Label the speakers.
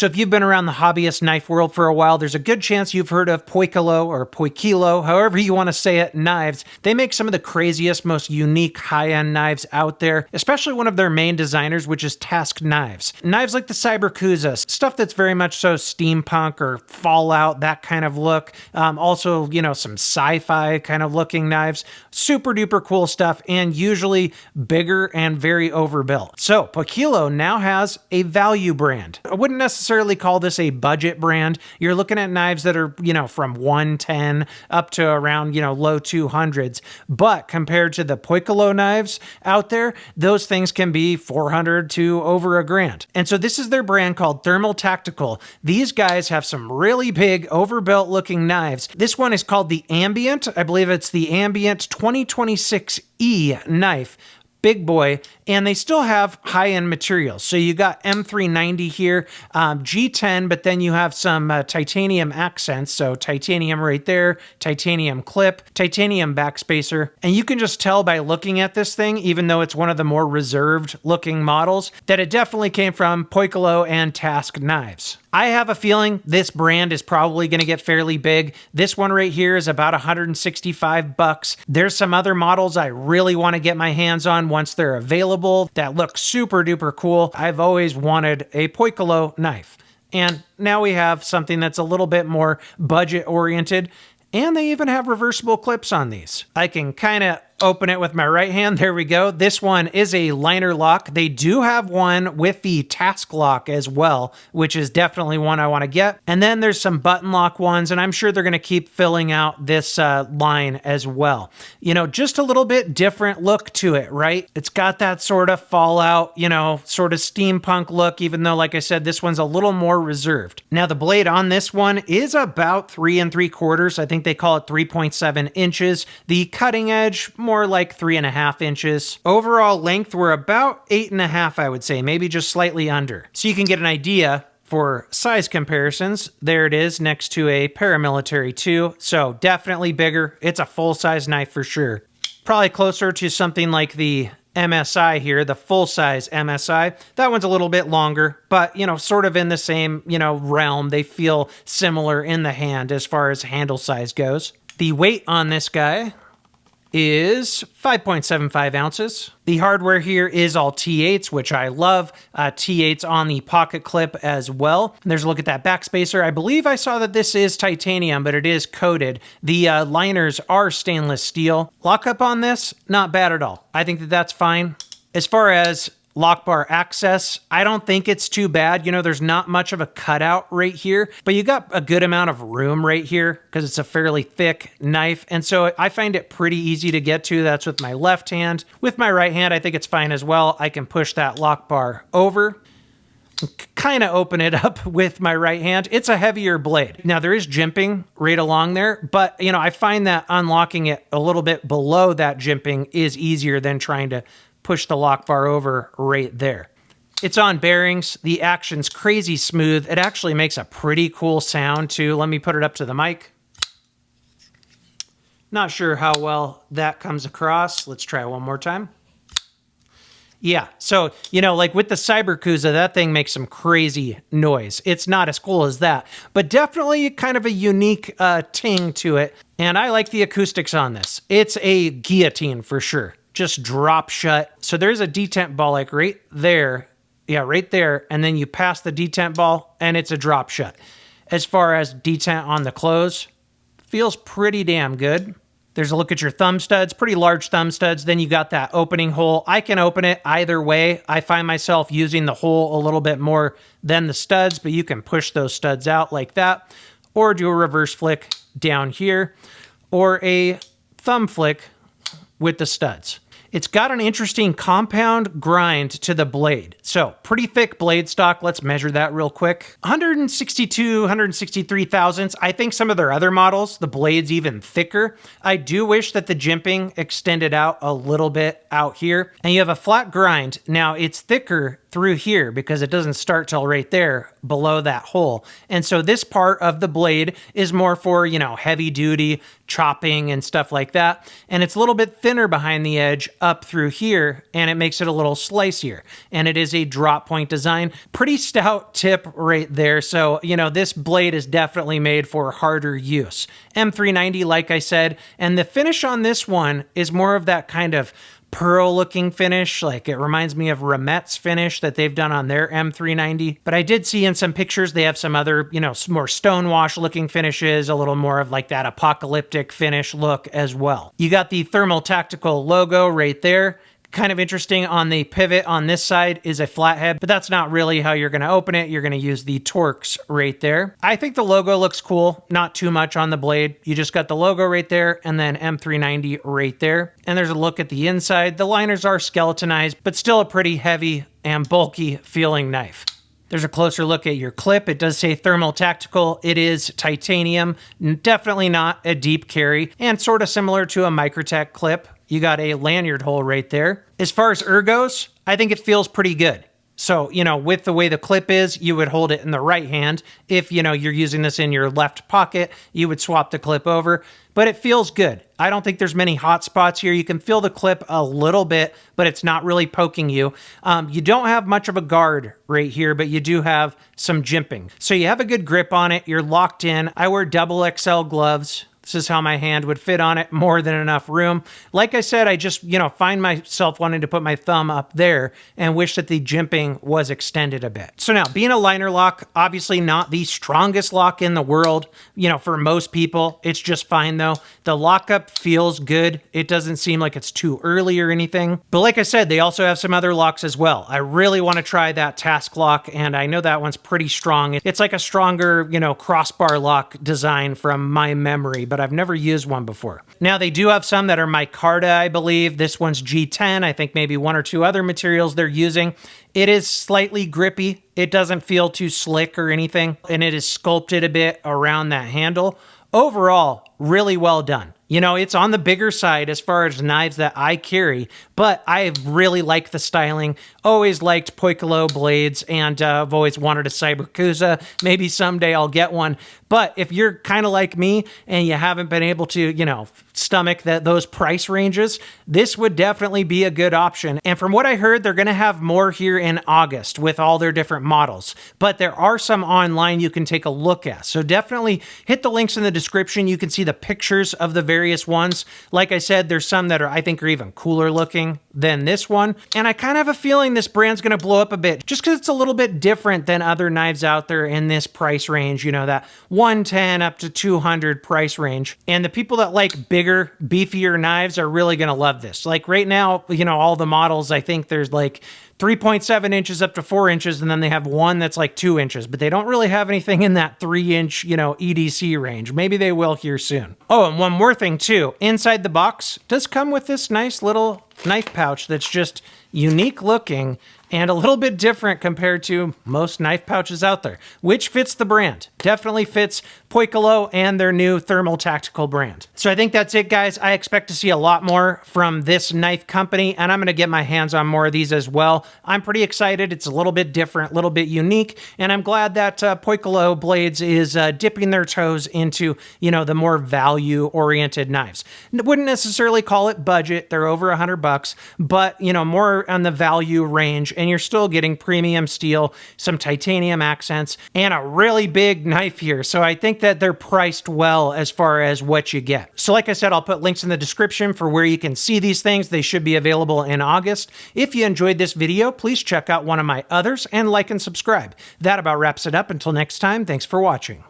Speaker 1: So if you've been around the hobbyist knife world for a while, there's a good chance you've heard of Poikilo or Poikilo, however you want to say it, knives. They make some of the craziest, most unique high-end knives out there, especially one of their main designers, which is Task Knives. Knives like the Cyberkuza, stuff that's very much so steampunk or Fallout, that kind of look. Also, you know, some sci-fi kind of looking knives. Super duper cool stuff, and usually bigger and very overbuilt. So Poikilo now has a value brand. I wouldn't necessarily call this a budget brand. You're looking at knives that are, you know, from 110 up to around, you know, low 200s. But compared to the Poikilo knives out there, those things can be 400 to over $1,000. And so this is their brand called Thermal Tactical. These guys have some really big overbuilt looking knives. This one is called the Ambient. I believe it's the Ambient 2026E knife. Big boy, and they still have high-end materials. So you got M390 here, G10, but then you have some titanium accents. So titanium right there, titanium clip, titanium backspacer. And you can just tell by looking at this thing, even though it's one of the more reserved looking models, that it definitely came from Poikilo and Task Knives. I have a feeling this brand is probably going to get fairly big. This one right here is about $165. There's some other models I really want to get my hands on once they're available that look super duper cool. I've always wanted a Poikilo knife. And now we have something that's a little bit more budget oriented. And they even have reversible clips on these. I can kind of open it with my right hand. There we go. This one is a liner lock. They do have one with the task lock as well, which is definitely one I want to get. And then there's some button lock ones, and I'm sure they're going to keep filling out this line as well. You know, just a little bit different look to it, right? It's got that sort of Fallout, you know, sort of steampunk look, even though, like I said, this one's a little more reserved. Now, the blade on this one is about 3 3/4. I think they call it 3.7 inches. The cutting edge, more like 3.5 inches. Overall length, we're about 8.5, I would say, maybe just slightly under. So you can get an idea for size comparisons. There it is next to a paramilitary 2. So definitely bigger. It's a full-size knife for sure. Probably closer to something like the MSI here, the full-size MSI. That one's a little bit longer, but, you know, sort of in the same, you know, realm. They feel similar in the hand as far as handle size goes. The weight on this guy is 5.75 ounces. The hardware here is all T8s, which I love. T8s on the pocket clip as well. And there's a look at that backspacer. I believe I saw that this is titanium, but it is coated. The liners are stainless steel. Lockup on this, not bad at all. I think that that's fine. As far as lock bar access, I don't think it's too bad. You know, there's not much of a cutout right here, but you got a good amount of room right here because it's a fairly thick knife. And so I find it pretty easy to get to. That's with my left hand. With my right hand, I think it's fine as well. I can push that lock bar over, kind of open it up with my right hand. It's a heavier blade. Now there is jimping right along there, but you know, I find that unlocking it a little bit below that jimping is easier than trying to push the lock bar over right there. It's on bearings. The action's crazy smooth. It actually makes a pretty cool sound too. Let me put it up to the mic. Not sure how well that comes across. Let's try one more time. Yeah, so, you know, like with the Cyberkuza, that thing makes some crazy noise. It's not as cool as that, but definitely kind of a unique ting to it. And I like the acoustics on this. It's a guillotine for sure. Just drop shut. So there's a detent ball like right there. Yeah, right there. And then you pass the detent ball and it's a drop shut. As far as detent on the close, feels pretty damn good. There's a look at your thumb studs, pretty large thumb studs. Then you got that opening hole. I can open it either way. I find myself using the hole a little bit more than the studs, but you can push those studs out like that, or do a reverse flick down here, or a thumb flick with the studs. It's got an interesting compound grind to the blade. So pretty thick blade stock. Let's measure that real quick. 162, 163 thousandths. I think some of their other models, the blade's even thicker. I do wish that the jimping extended out a little bit out here. And you have a flat grind. Now it's thicker through here because it doesn't start till right there below that hole. And so this part of the blade is more for, you know, heavy duty chopping and stuff like that. And it's a little bit thinner behind the edge up through here, and it makes it a little slicier. And it is a drop point design. Pretty stout tip right there. So, you know, this blade is definitely made for harder use. M390, like I said, and the finish on this one is more of that kind of pearl looking finish. Like it reminds me of Ramet's finish that they've done on their M390. But I did see in some pictures they have some other, you know, more stonewash looking finishes, a little more of like that apocalyptic finish look as well. You got the Thermal Tactical logo right there. Kind of interesting on the pivot on this side is a flathead, but that's not really how you're going to open it. You're going to use the Torx right there. I think the logo looks cool. Not too much on the blade. You just got the logo right there and then M390 right there. And there's a look at the inside. The liners are skeletonized, but still a pretty heavy and bulky feeling knife. There's a closer look at your clip. It does say Thermal Tactical. It is titanium, definitely not a deep carry, and sort of similar to a Microtech clip. You got a lanyard hole right there. As far as ergos, I think it feels pretty good. So, you know, with the way the clip is, you would hold it in the right hand. If, you know, you're using this in your left pocket, you would swap the clip over. But it feels good. I don't think there's many hot spots here. You can feel the clip a little bit, but it's not really poking you. You don't have much of a guard right here, but you do have some jimping. So you have a good grip on it. You're locked in. I wear double XL gloves. This is how my hand would fit on it, more than enough room. Like I said, I just, you know, find myself wanting to put my thumb up there and wish that the jimping was extended a bit. So now, being a liner lock, obviously not the strongest lock in the world. You know, for most people, it's just fine though. The lockup feels good. It doesn't seem like it's too early or anything. But like I said, they also have some other locks as well. I really want to try that task lock, and I know that one's pretty strong. It's like a stronger, you know, crossbar lock design from my memory, but I've never used one before. Now, they do have some that are micarta, I believe. This one's G10. I think maybe one or two other materials they're using. It is slightly grippy. It doesn't feel too slick or anything, and it is sculpted a bit around that handle. Overall, really well done. You know, it's on the bigger side as far as knives that I carry, but I really like the styling. Always liked Poikilo blades, and I've always wanted a Cyberkusa. Maybe someday I'll get one. But if you're kind of like me and you haven't been able to, you know, stomach those price ranges, this would definitely be a good option. And from what I heard, they're going to have more here in August with all their different models. But there are some online you can take a look at. So definitely hit the links in the description. You can see the pictures of the various ones. Like I said, there's some that I think are even cooler looking than this one. And I kind of have a feeling this brand's going to blow up a bit just because it's a little bit different than other knives out there in this price range, you know, that 110 up to 200 price range. And the people that like bigger, beefier knives are really going to love this. Like right now, you know, all the models, I think there's like 3.7 inches up to 4 inches, and then they have one that's like 2 inches, but they don't really have anything in that 3-inch, you know, EDC range. Maybe they will here soon. Oh, and one more thing too. Inside the box does come with this nice little knife pouch that's just unique looking and a little bit different compared to most knife pouches out there, which fits the brand. Definitely fits Poikilo and their new Thermal Tactical brand. So I think that's it, guys. I expect to see a lot more from this knife company, and I'm going to get my hands on more of these as well. I'm pretty excited. It's a little bit different, a little bit unique, and I'm glad that Poikilo Blades is dipping their toes into, you know, the more value-oriented knives. Wouldn't necessarily call it budget. They're over $100, but, you know, more on the value range, and you're still getting premium steel, some titanium accents, and a really big knife here. So I think that they're priced well as far as what you get. So like I said, I'll put links in the description for where you can see these things. They should be available in August. If you enjoyed this video, please check out one of my others and like and subscribe. That about wraps it up. Until next time, thanks for watching.